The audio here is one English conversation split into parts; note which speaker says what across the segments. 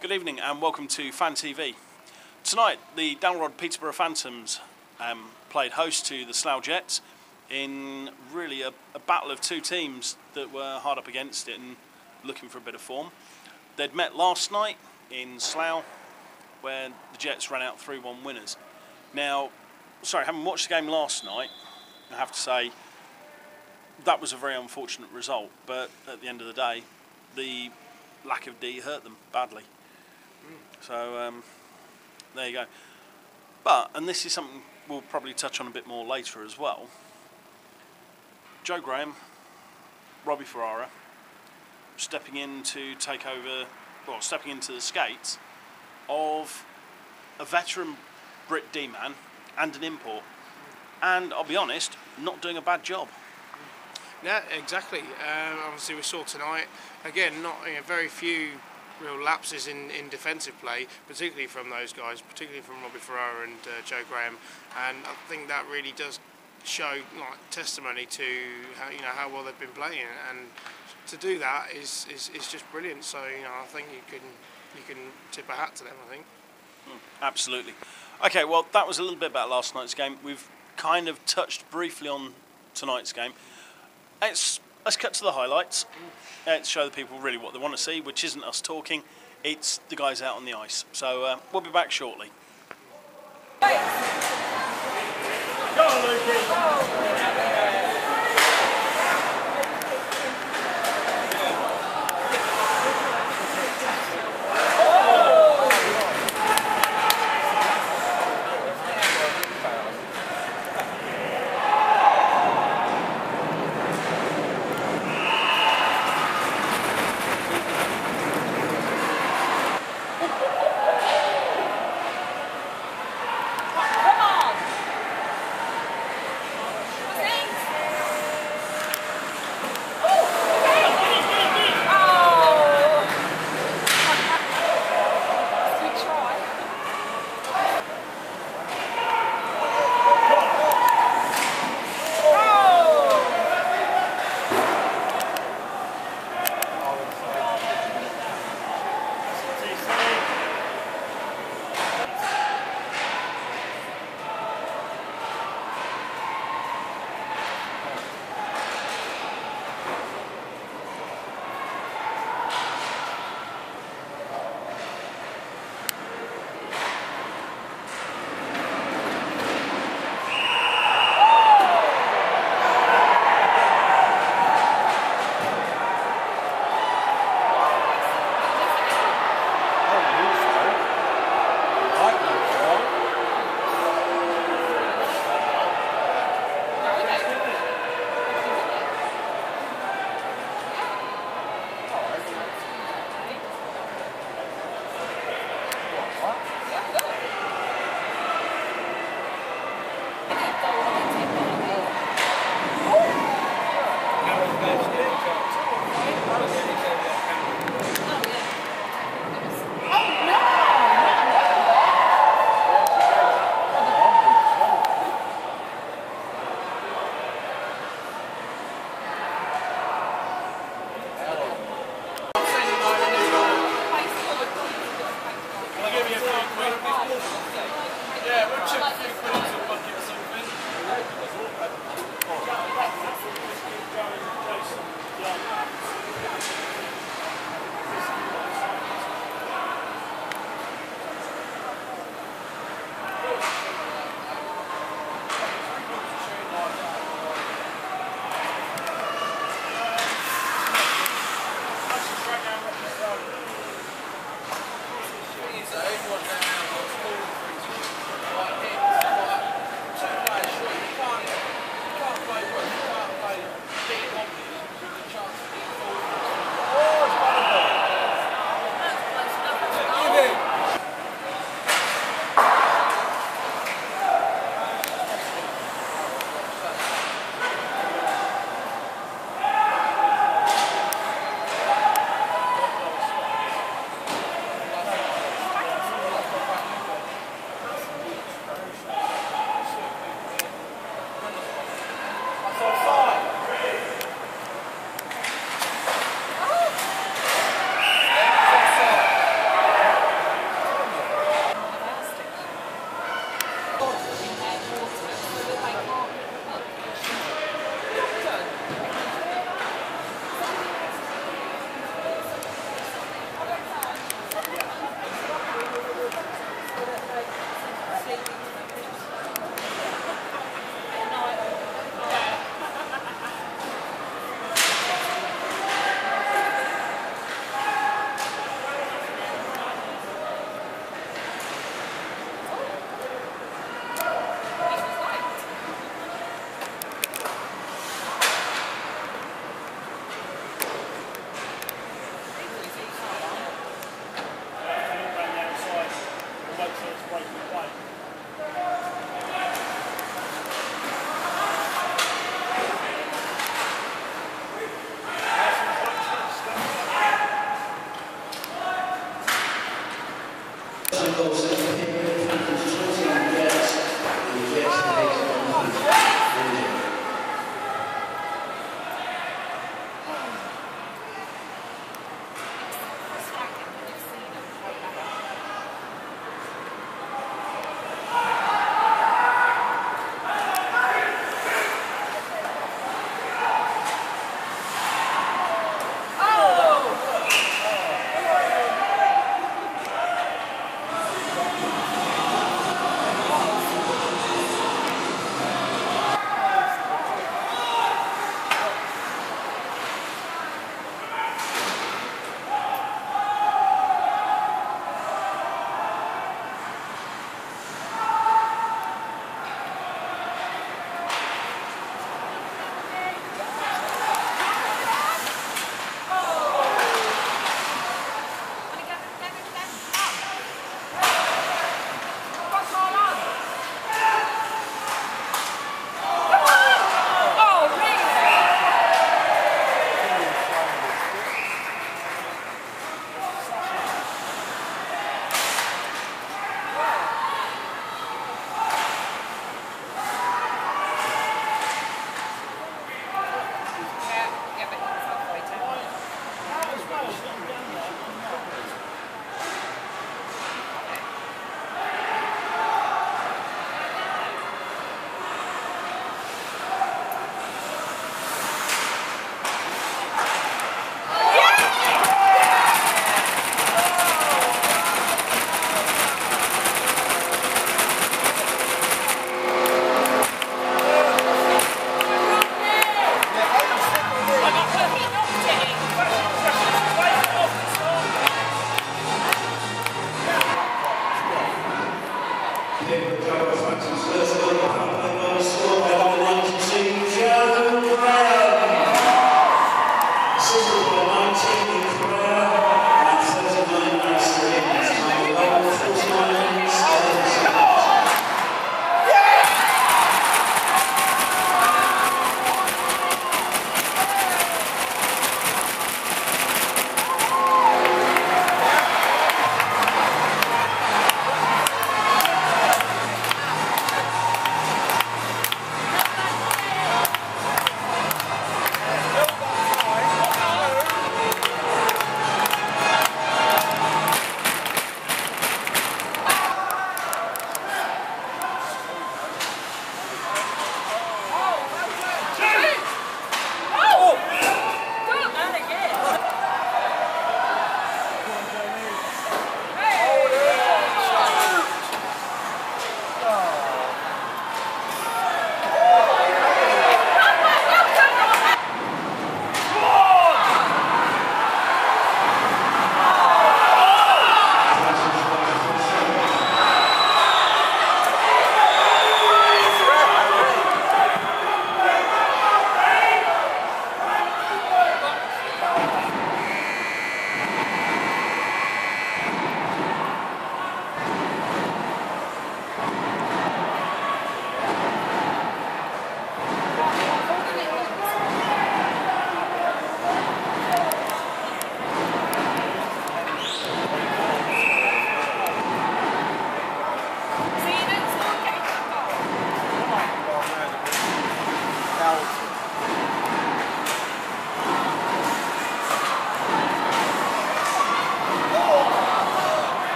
Speaker 1: Good evening and welcome to PhanTV. Tonight the Dalrod Peterborough Phantoms played host to the Slough Jets in really a battle of two teams that were hard up against it and looking for a bit of form. They'd met last night in Slough where the Jets ran out 3-1 winners. Now, sorry, having watched the game last night, I have to say that was a very unfortunate result, but at the end of the day the lack of D hurt them badly. So there you go. But, and this is something we'll probably touch on a bit more later as well, Joe Graham, Robbie Ferrara, stepping in to take over, well, stepping into the skates of a veteran Brit D-man and an import. And I'll be honest, not doing a bad job.
Speaker 2: Yeah, exactly. Obviously we saw tonight, again, not very few real lapses in defensive play, particularly from those guys, particularly from Robbie Ferrara and Joe Graham, and I think that really does show testimony to how well they've been playing, and to do that is just brilliant. So I think you can tip a hat to them, I think.
Speaker 1: Absolutely. Okay, well that was a little bit about last night's game. We've kind of touched briefly on tonight's game. Let's cut to the highlights. Let's show the people really what they want to see, which isn't us talking, it's the guys out on the ice. So we'll be back shortly.
Speaker 3: Go on, Lukey.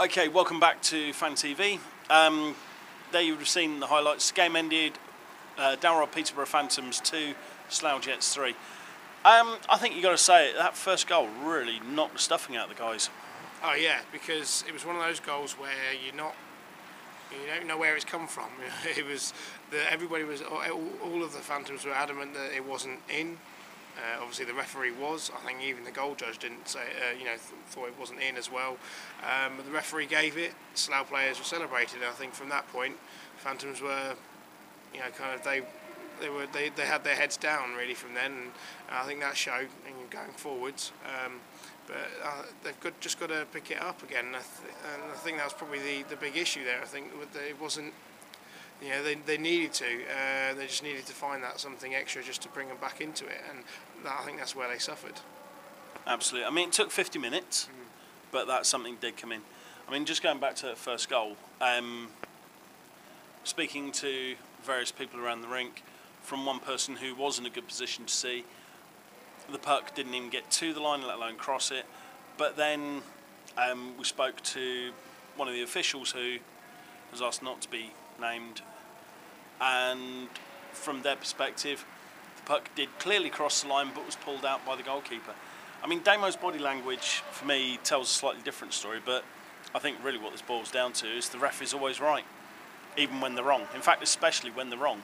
Speaker 1: Okay, welcome back to PhanTV. There you would have seen the highlights. The game ended Dalrod Peterborough Phantoms 2, Slough Jets 3. I think you've got to say it, that first goal really knocked the stuffing out of the guys.
Speaker 2: Oh yeah, because it was one of those goals where you don't know where it's come from. It was everybody was all of the Phantoms were adamant that it wasn't in. Obviously, the referee was. I think even the goal judge didn't say, thought it wasn't in as well. But the referee gave it. Slough players were celebrating. I think from that point, Phantoms were, they had their heads down really from then. And I think that showed going forwards. But they've just got to pick it up again. And I think that was probably the big issue there. I think it wasn't. They needed to. They just needed to find that something extra just to bring them back into it, and I think that's where they suffered.
Speaker 1: Absolutely. I mean, it took 50 minutes, but that something did come in. I mean, just going back to that first goal, speaking to various people around the rink, from one person who was in a good position to see, the puck didn't even get to the line, let alone cross it. But then we spoke to one of the officials who was asked not to be named, and from their perspective the puck did clearly cross the line but was pulled out by the goalkeeper. I mean, Damo's body language for me tells a slightly different story, but I think really what this boils down to is the ref is always right, even when they're wrong. In fact, especially when they're wrong.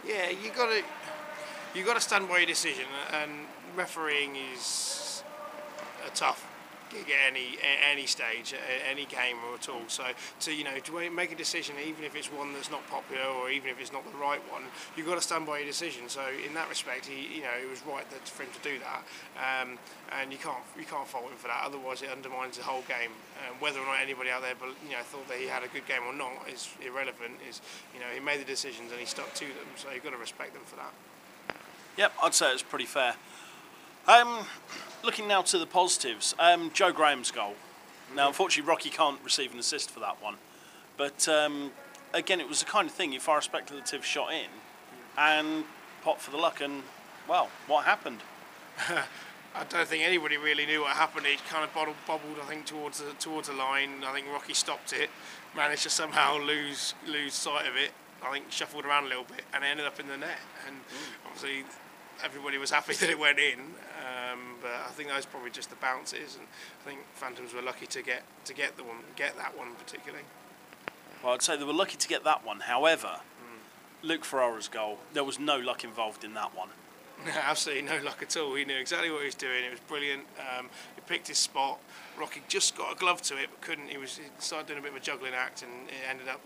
Speaker 2: Yeah, you got to stand by your decision, and refereeing is a tough gig at any stage, at any game or at all. So to make a decision, even if it's one that's not popular or even if it's not the right one, you've got to stand by your decision. So in that respect, it was right for him to do that, and you can't fault him for that. Otherwise, it undermines the whole game. Whether or not anybody out there, thought that he had a good game or not is irrelevant. He made the decisions and he stuck to them. So you've got to respect them for that.
Speaker 1: Yep, I'd say it's pretty fair. Looking now to the positives, Joe Graham's goal. Now, unfortunately, Rocky can't receive an assist for that one. But again, it was the kind of thing you fire a speculative shot in and pot for the luck, and, well, what happened?
Speaker 2: I don't think anybody really knew what happened. It kind of bobbled, I think, towards the line. I think Rocky stopped it, managed to somehow lose sight of it. I think shuffled around a little bit and it ended up in the net. And obviously, everybody was happy that it went in. but I think those are probably just the bounces, and I think Phantoms were lucky to get that one particularly.
Speaker 1: Well, I'd say they were lucky to get that one. However, Luke Ferrara's goal, there was no luck involved in that one.
Speaker 2: Absolutely no luck at all. He knew exactly what he was doing. It was brilliant. He picked his spot. Rocky just got a glove to it, but couldn't. He started doing a bit of a juggling act, and it ended up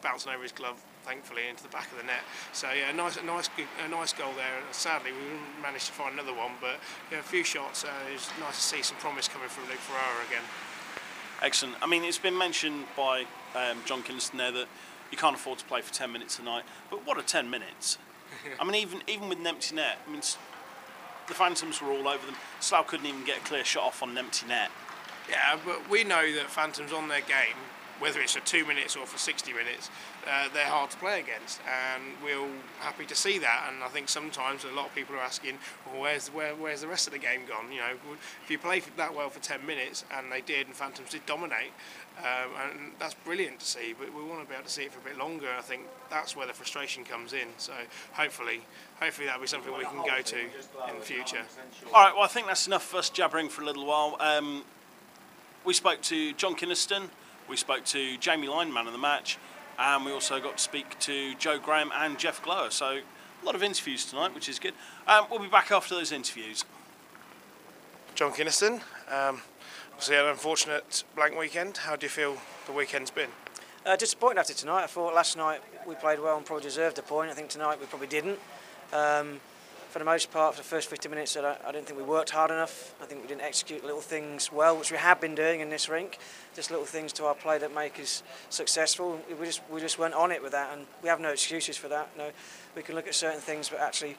Speaker 2: bouncing over his glove, thankfully, into the back of the net. So yeah, a nice goal there. Sadly, we didn't manage to find another one, but yeah, a few shots. It was nice to see some promise coming from Luke Ferrara again.
Speaker 1: Excellent. I mean, it's been mentioned by Jon Kynaston there that you can't afford to play for 10 minutes tonight, but what are 10 minutes? I mean, even with an empty net, I mean, the Phantoms were all over them. Slough couldn't even get a clear shot off on an empty net.
Speaker 2: Yeah, but we know that Phantoms on their game, whether it's for 2 minutes or for 60 minutes, they're hard to play against, and we're all happy to see that. And I think sometimes a lot of people are asking, well, where's the rest of the game gone? You know, if you play that well for 10 minutes, and they did, and Phantoms did dominate, and that's brilliant to see. But we want to be able to see it for a bit longer. I think that's where the frustration comes in. So hopefully that'll be something we can go to in the future.
Speaker 1: All right. Well, I think that's enough of us jabbering for a little while. We spoke to Jon Kynaston. We spoke to Jamie Lyne, man of the match, and we also got to speak to Joe Graham and Jeff Glowa. So a lot of interviews tonight, which is good. We'll be back after those interviews.
Speaker 2: Jon Kynaston, obviously had an unfortunate blank weekend. How do you feel the weekend's been?
Speaker 4: Disappointed after tonight. I thought last night we played well and probably deserved a point. I think tonight we probably didn't. For the most part, for the first 50 minutes, I didn't think we worked hard enough. I think we didn't execute little things well, which we have been doing in this rink. Just little things to our play that make us successful. We just weren't on it with that, and we have no excuses for that. No, we can look at certain things, but actually,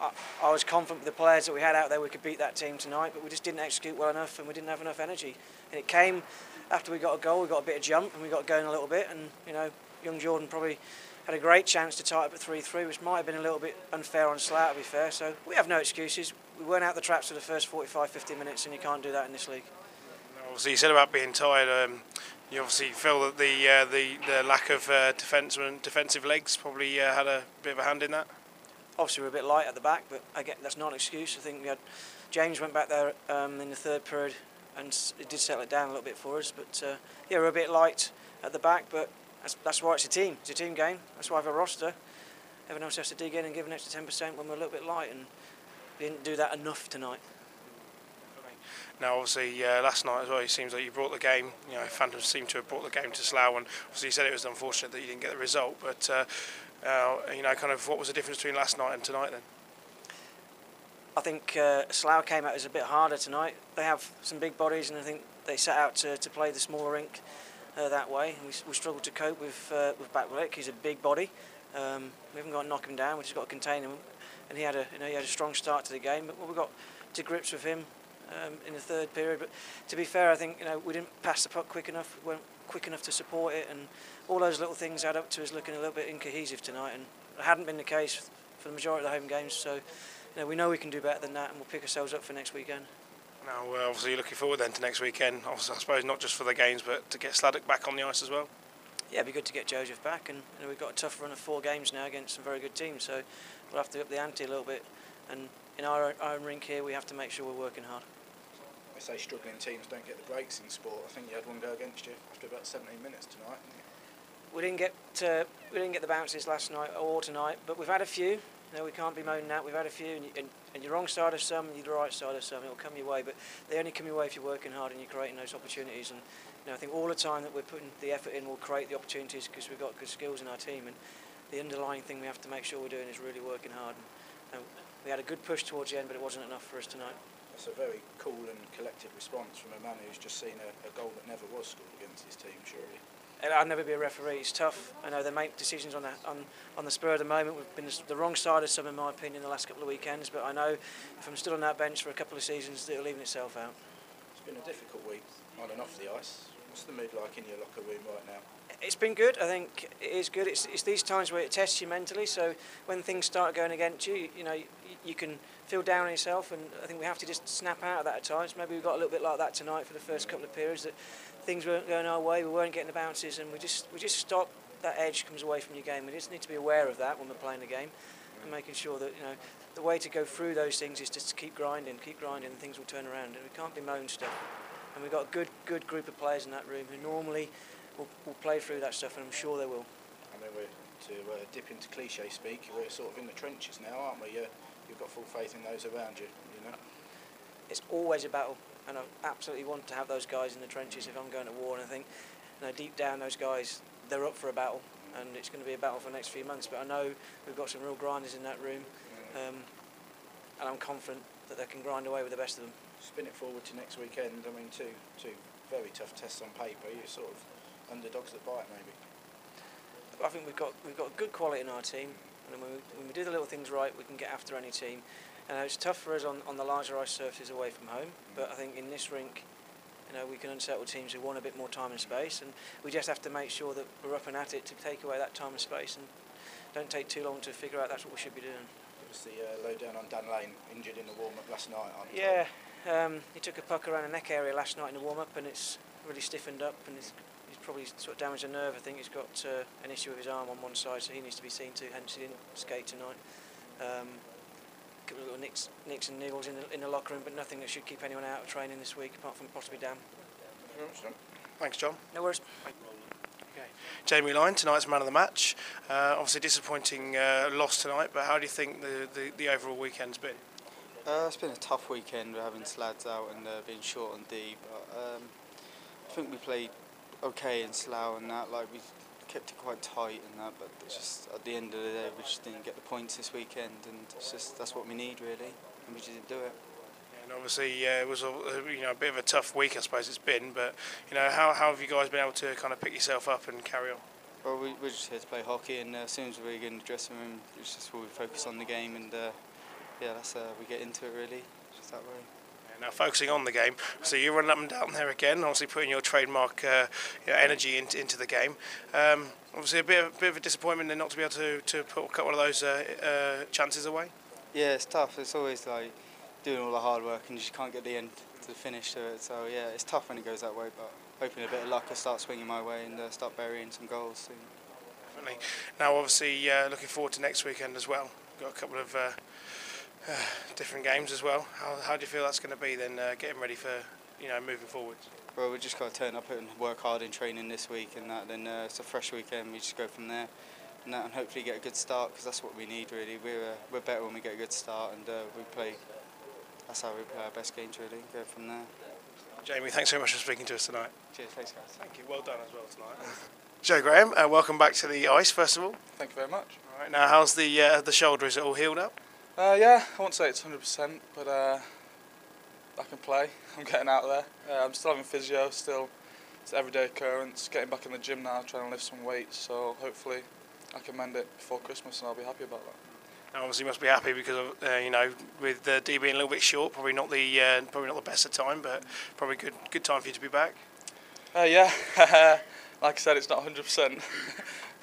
Speaker 4: I was confident with the players that we had out there we could beat that team tonight, but we just didn't execute well enough, and we didn't have enough energy. And it came after we got a goal. We got a bit of jump, and we got going a little bit, and you know, young Jordan probably had a great chance to tie up at 3-3, which might have been a little bit unfair on Slough, to be fair. So we have no excuses. We weren't out the traps for the first 45-50 minutes, and you can't do that in this league.
Speaker 2: Obviously, you said about being tired. You obviously feel that the lack of defensive legs probably had a bit of a hand in that.
Speaker 4: Obviously, we're a bit light at the back, but again, that's not an excuse. I think we had James went back there in the third period, and it did settle it down a little bit for us. But yeah, we're a bit light at the back, but that's why it's a team. It's a team game. That's why I have a roster. Everyone else has to dig in and give an extra 10% when we're a little bit light, and we didn't do that enough tonight.
Speaker 2: Now, obviously, last night as well, it seems like you brought the game. You know, Phantoms seem to have brought the game to Slough, and obviously you said it was unfortunate that you didn't get the result. But you know, kind of, what was the difference between last night and tonight then?
Speaker 4: I think Slough came out as a bit harder tanight. They have some big bodies, and I think they set out to play the smaller rink that way. We struggled to cope with Backwick. He's a big body. We haven't got to knock him down. We just got to contain him. And he had a strong start to the game. But we got to grips with him in the third period. But to be fair, I think we didn't pass the puck quick enough. We weren't quick enough to support it, and all those little things add up to us looking a little bit incohesive tonight. And it hadn't been the case for the majority of the home games. So we know we can do better than that, and we'll pick ourselves up for next weekend.
Speaker 2: Now, obviously, you're looking forward then to next weekend. Obviously, I suppose not just for the games, but to get Sladdock back on the ice as well.
Speaker 4: Yeah, it'd be good to get Joseph back, and we've got a tough run of 4 games now against some very good teams. So we'll have to up the ante a little bit. And in our own rink here, we have to make sure we're working hard.
Speaker 5: I say struggling teams don't get the breaks in sport. I think you had one go against you after about 17 minutes tonight.
Speaker 4: We didn't get the bounces last night or tonight, but we've had a few. We can't be moaning out. We've had a few, and you're wrong side of some, you're the right side of some. It'll come your way, but they only come your way if you're working hard and you're creating those opportunities. And I think all the time that we're putting the effort in, we'll create the opportunities because we've got good skills in our team. And the underlying thing we have to make sure we're doing is really working hard. And we had a good push towards the end, but it wasn't enough for us tonight.
Speaker 5: That's a very cool and collected response from a man who's just seen a goal that never was scored against his team, surely.
Speaker 4: I'd never be a referee. It's tough. I know they make decisions on the spur of the moment. We've been the wrong side of some, in my opinion, the last couple of weekends. But I know if I'm still on that bench for a couple of seasons, it'll even itself out.
Speaker 5: It's been a difficult week on and off the ice. What's the mood like in your locker room right now?
Speaker 4: It's been good. I think it is good. It's these times where it tests you mentally. So when things start going against you, you can feel down on yourself, and I think we have to just snap out of that at times. Maybe we got a little bit like that tonight for the first couple of periods, that things weren't going our way, we weren't getting the bounces, and we just stopped. That edge comes away from your game. We just need to be aware of that when we're playing the game. and making sure that the way to go through those things is just to keep grinding, and things will turn around. And we can't bemoan stuff. And we've got a good group of players in that room who normally will play through that stuff, and I'm sure they will.
Speaker 5: I mean, to dip into cliche speak, we're sort of in the trenches now, aren't we? You've got full faith in those around you, you know.
Speaker 4: It's always a battle, and I absolutely want to have those guys in the trenches if I'm going to war. And I think, deep down, those guys, they're up for a battle, and it's going to be a battle for the next few months. But I know we've got some real grinders in that room, and I'm confident that they can grind away with the best of them.
Speaker 5: Spin it forward to next weekend. I mean, two very tough tests on paper. You're sort of underdogs that bite, maybe.
Speaker 4: I think we've got good quality in our team, and when we do the little things right, we can get after any team. It's tough for us on the larger ice surfaces away from home, but I think in this rink, we can unsettle teams who want a bit more time and space, and we just have to make sure that we're up and at it to take away that time and space, and don't take too long to figure out that's what we should be doing.
Speaker 5: It was the lowdown on Dan Lane, injured in the warm-up last night.
Speaker 4: Yeah, he took a puck around the neck area last night in the warm-up, and it's really stiffened up, and he's probably sort of damaged a nerve. I think he's got an issue with his arm on one side, so he needs to be seen to, hence he didn't skate tonight. Couple of little nicks and niggles in the locker room, but nothing that should keep anyone out of training this week, apart from possibly Dan.
Speaker 2: Thanks, John.
Speaker 4: No worries.
Speaker 2: Okay. Jamie Lyon, tonight's man of the match. Obviously disappointing loss tonight, but how do you think the overall weekend's been?
Speaker 6: It's been a tough weekend. We're having Slads out and being short on D, but I think we played okay in Slough and that. Like, we kept it quite tight and that, but it's just at the end of the day we just didn't get the points this weekend, and it's just that's what we need really, and we just didn't do it.
Speaker 2: And obviously it was a bit of a tough week, I suppose it's been, but how have you guys been able to kind of pick yourself up and carry on?
Speaker 6: Well, we're just here to play hockey, and as soon as we get in the dressing room, it's just we focus on the game, and that's we get into it really, just that way.
Speaker 2: Now focusing on the game, so you're running up and down there again, obviously putting your trademark energy into the game. Obviously a bit of a disappointment then not to be able to put a couple of those chances away.
Speaker 6: Yeah, it's tough. It's always like doing all the hard work and you just can't get the end to the finish to it. So yeah, it's tough when it goes that way, but hoping a bit of luck will start swinging my way and start burying some goals soon.
Speaker 2: Definitely. Now obviously looking forward to next weekend as well. Got a couple of different games as well. How do you feel that's going to be then, getting ready for moving forward?
Speaker 6: Well, we just got to turn up and work hard in training this week, and that. Then it's a fresh weekend. We just go from there, and hopefully get a good start, because that's what we need really. We're better when we get a good start, and we play. That's how we play our best games really. Go from there.
Speaker 2: Jamie, thanks very much for speaking to us tonight.
Speaker 6: Cheers, thanks guys.
Speaker 2: Thank you. Well done as well tonight. Joe Graham, welcome back to the ice first of all.
Speaker 7: Thank you very much.
Speaker 2: All right, now how's the shoulder? Is it all healed up?
Speaker 7: Yeah, I won't say it's 100%, but I can play. I'm getting out of there. I'm still having physio, it's an everyday occurrence. Getting back in the gym now, trying to lift some weights, so hopefully I can mend it before Christmas, and I'll be happy about that.
Speaker 2: Now obviously you must be happy because of, with D being a little bit short, probably not the best of time, but probably good time for you to be back.
Speaker 7: Yeah, like I said, it's not 100%,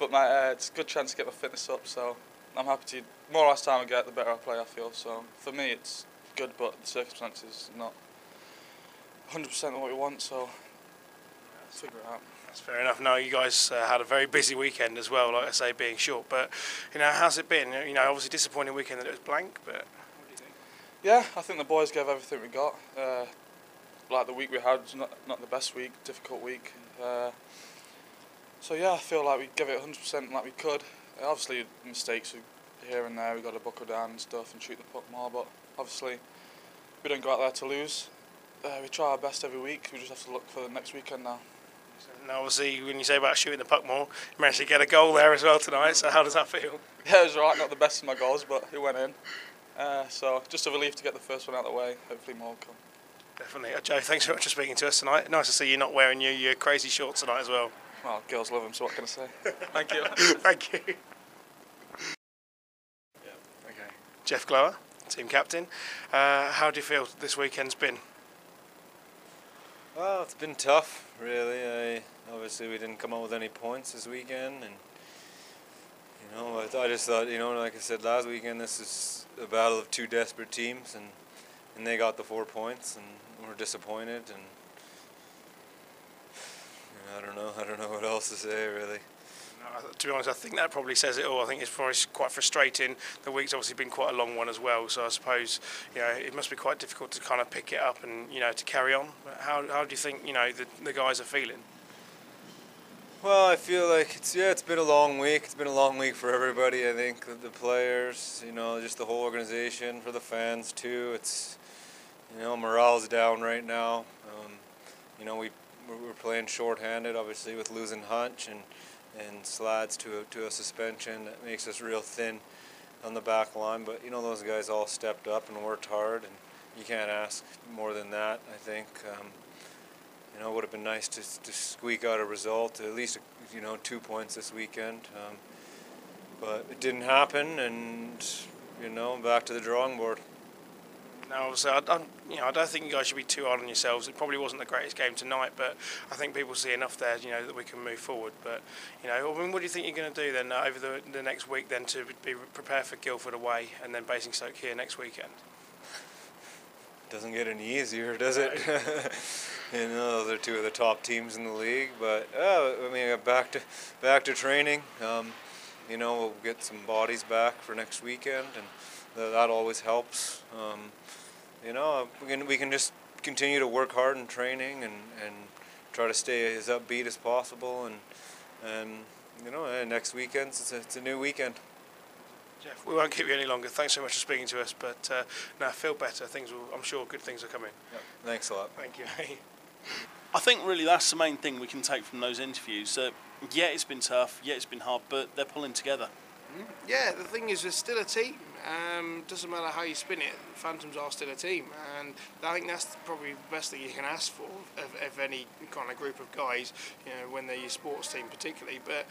Speaker 7: but it's a good chance to get my fitness up, so I'm happy to. More ice time I get, the better I play, I feel. So for me, it's good, but the circumstances not 100% what we want. So let's figure it out.
Speaker 2: That's fair enough. Now you guys had a very busy weekend as well, like I say, being short. But how's it been? Obviously disappointing weekend that it was blank. But what do you think?
Speaker 7: Yeah, I think the boys gave everything we got. Like the week we had was not the best week, difficult week. So yeah, I feel like we gave it 100% like we could. Obviously mistakes here and there, we got to buckle down and stuff and shoot the puck more, but obviously we don't go out there to lose. We try our best every week, we just have to look for the next weekend now.
Speaker 2: Now obviously when you say about shooting the puck more, you managed to get a goal there as well tonight, so how does that feel?
Speaker 7: Yeah, it was alright, not the best of my goals, but it went in. So just a relief to get the first one out of the way, hopefully more will come.
Speaker 2: Definitely. Joe, thanks very much for speaking to us tonight. Nice to see you not wearing your crazy shorts tonight as well.
Speaker 7: Well, girls love them, so what can I say? Thank you.
Speaker 2: Thank you. Okay. Jeff Glowa, team captain. How do you feel this weekend's been?
Speaker 8: Well, it's been tough, really. Obviously, we didn't come out with any points this weekend, and I just thought, like I said last weekend, this is a battle of two desperate teams, and they got the 4 points, and we're disappointed, and I don't know what else to say really.
Speaker 2: To be honest, I think that probably says it all. I think it's probably quite frustrating. The week's obviously been quite a long one as well, so I suppose it must be quite difficult to kind of pick it up and to carry on. But how do you think the guys are feeling?
Speaker 8: Well, I feel like it's been a long week. It's been a long week for everybody. I think the players, just the whole organization, for the fans too. It's morale's down right now. We're playing short-handed, obviously, with losing Hunch and Slads to a suspension. That makes us real thin on the back line. But those guys all stepped up and worked hard, and you can't ask more than that. I think it would have been nice to squeak out a result, at least 2 points this weekend. But it didn't happen, and back to the drawing board.
Speaker 2: No, obviously, I don't think you guys should be too hard on yourselves. It probably wasn't the greatest game tonight, but I think people see enough there, that we can move forward. But, what do you think you're going to do then over the next week then to be prepare for Guildford away and then Basingstoke here next weekend?
Speaker 8: Doesn't get any easier, does it? Those are two of the top teams in the league. But back to training. We'll get some bodies back for next weekend, and that always helps. We can just continue to work hard in training and try to stay as upbeat as possible. And next weekend it's a new weekend.
Speaker 2: Jeff, we won't keep you any longer. Thanks so much for speaking to us. But feel better. I'm sure good things are coming.
Speaker 8: Yep. Thanks a lot.
Speaker 2: Thank you.
Speaker 1: I think really that's the main thing we can take from those interviews. Yeah, it's been tough. Yeah, it's been hard, but they're pulling together.
Speaker 2: Yeah, the thing is, there's still a team. Doesn't matter how you spin it, Phantoms are still a team, and I think that's probably the best thing you can ask for of any kind of group of guys, when they're your sports team particularly. But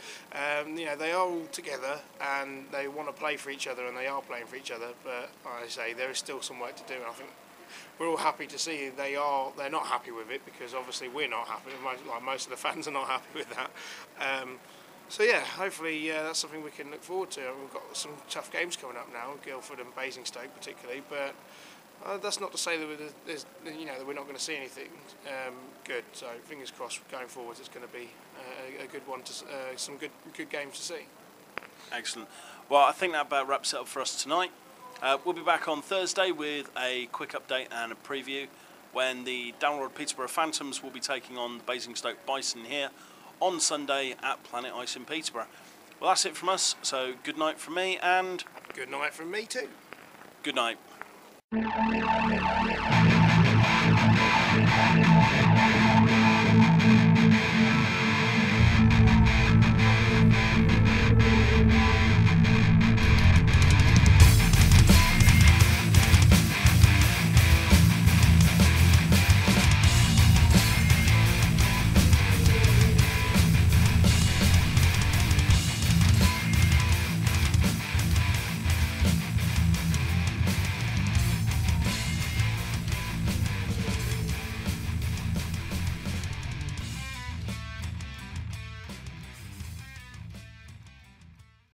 Speaker 2: they are all together and they want to play for each other, and they are playing for each other. But like I say, there is still some work to do, and I think we're all happy to see they're not happy with it, because obviously we're not happy. Most of the fans are not happy with that. So yeah, hopefully that's something we can look forward to. We've got some tough games coming up now, Guildford and Basingstoke particularly, but that's not to say that we're not going to see anything good. So fingers crossed, going forward, it's going to be a good one, some good games to see.
Speaker 1: Excellent. Well, I think that about wraps it up for us tonight. We'll be back on Thursday with a quick update and a preview when the Dalrod Peterborough Phantoms will be taking on the Basingstoke Bison here on Sunday at Planet Ice in Peterborough. Well, that's it from us, so good night from me, and
Speaker 2: good night from me too.
Speaker 1: Good night.